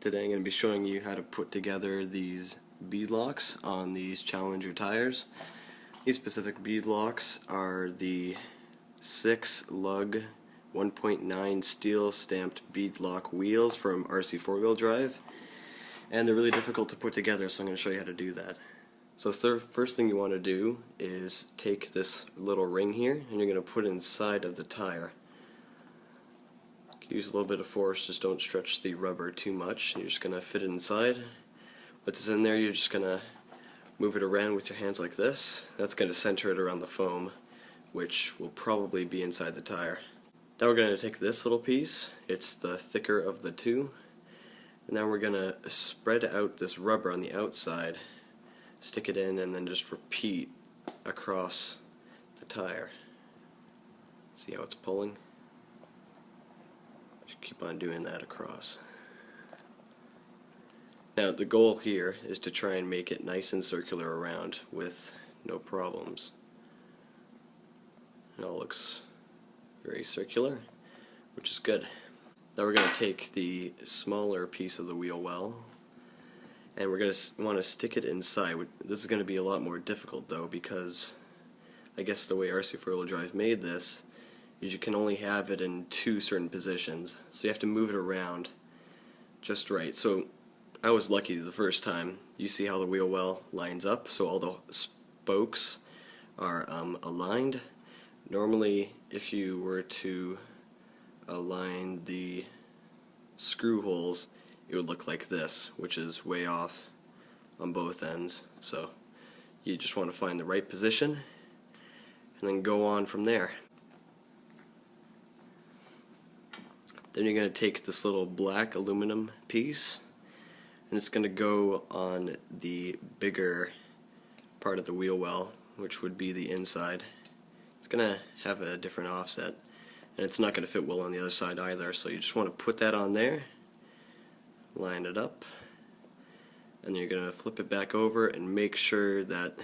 Today I'm going to be showing you how to put together these beadlocks on these Challenger tires. These specific beadlocks are the 6-lug 1.9 steel stamped beadlock wheels from RC4WD, and they're really difficult to put together, so I'm going to show you how to do that. So the first thing you want to do is take this little ring here and you're going to put it inside of the tire. Use a little bit of force, just don't stretch the rubber too much. You're just going to fit it inside. Once it's in there, you're just going to move it around with your hands like this. That's going to center it around the foam, which will probably be inside the tire. Now we're going to take this little piece, it's the thicker of the two, and then we're going to spread out this rubber on the outside, stick it in, and then just repeat across the tire. See how it's pulling? Keep on doing that across. Now the goal here is to try and make it nice and circular around with no problems. It all looks very circular, which is good. Now we're going to take the smaller piece of the wheel well and we're going to want to stick it inside. This is going to be a lot more difficult though, because I guess the way RC4WD made this is you can only have it in two certain positions, so you have to move it around just right. So I was lucky the first time. You see how the wheel well lines up, so all the spokes are aligned. Normally if you were to align the screw holes, it would look like this, which is way off on both ends. So you just want to find the right position and then go on from there. Then you're going to take this little black aluminum piece and it's going to go on the bigger part of the wheel well, which would be the inside. It's going to have a different offset and it's not going to fit well on the other side either, so you just want to put that on there, line it up, and then you're going to flip it back over and make sure that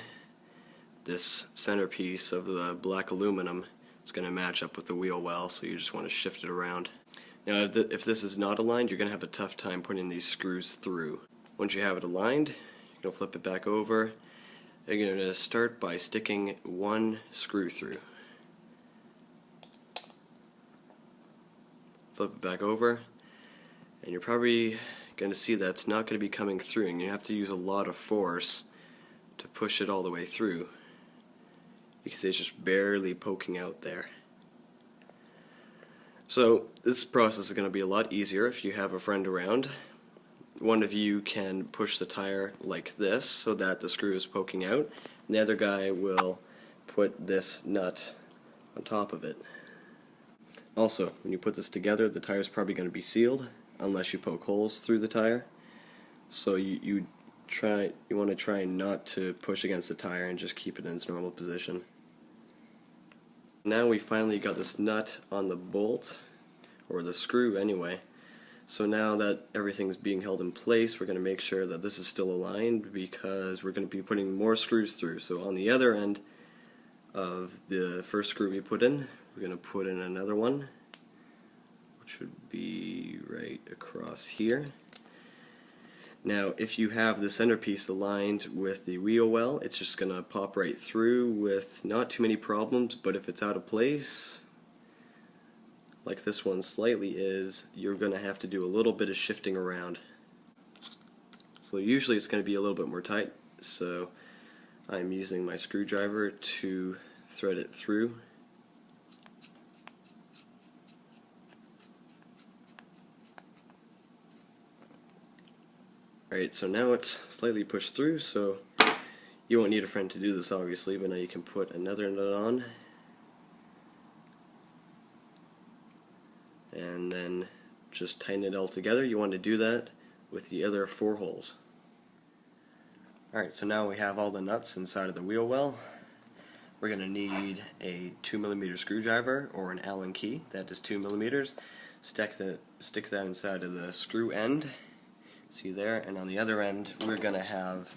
this centerpiece of the black aluminum is going to match up with the wheel well, so you just want to shift it around. Now if this is not aligned, you're going to have a tough time putting these screws through. Once you have it aligned, you're going to flip it back over. You're going to start by sticking one screw through. Flip it back over, and you're probably going to see that it's not going to be coming through, and you have to use a lot of force to push it all the way through. You can see it's just barely poking out there. So this process is going to be a lot easier if you have a friend around. One of you can push the tire like this so that the screw is poking out, and the other guy will put this nut on top of it. Also, when you put this together, the tire is probably going to be sealed unless you poke holes through the tire. So you want to try not to push against the tire and just keep it in its normal position. Now we finally got this nut on the bolt, or the screw anyway. So now that everything's being held in place, we're going to make sure that this is still aligned, because we're going to be putting more screws through. So on the other end of the first screw we put in, we're going to put in another one, which would be right across here. Now if you have the centerpiece aligned with the wheel well, it's just going to pop right through with not too many problems, but if it's out of place, like this one slightly is, you're going to have to do a little bit of shifting around. So usually it's going to be a little bit more tight, so I'm using my screwdriver to thread it through. Alright, so now it's slightly pushed through, so you won't need a friend to do this obviously, but now you can put another nut on and then just tighten it all together. You want to do that with the other 4 holes. Alright, so now we have all the nuts inside of the wheel well. We're going to need a 2mm screwdriver or an Allen key that is 2mm. Stick that inside of the screw end. See there, and on the other end we're going to have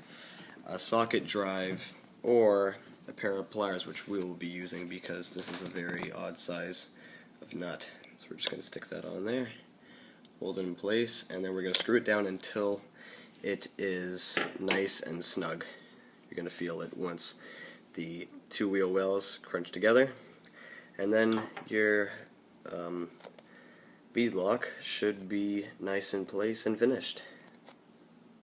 a socket drive or a pair of pliers, which we will be using because this is a very odd size of nut. So we're just going to stick that on there, hold it in place, and then we're going to screw it down until it is nice and snug. You're going to feel it once the two wheel wells crunch together, and then your bead lock should be nice in place and finished.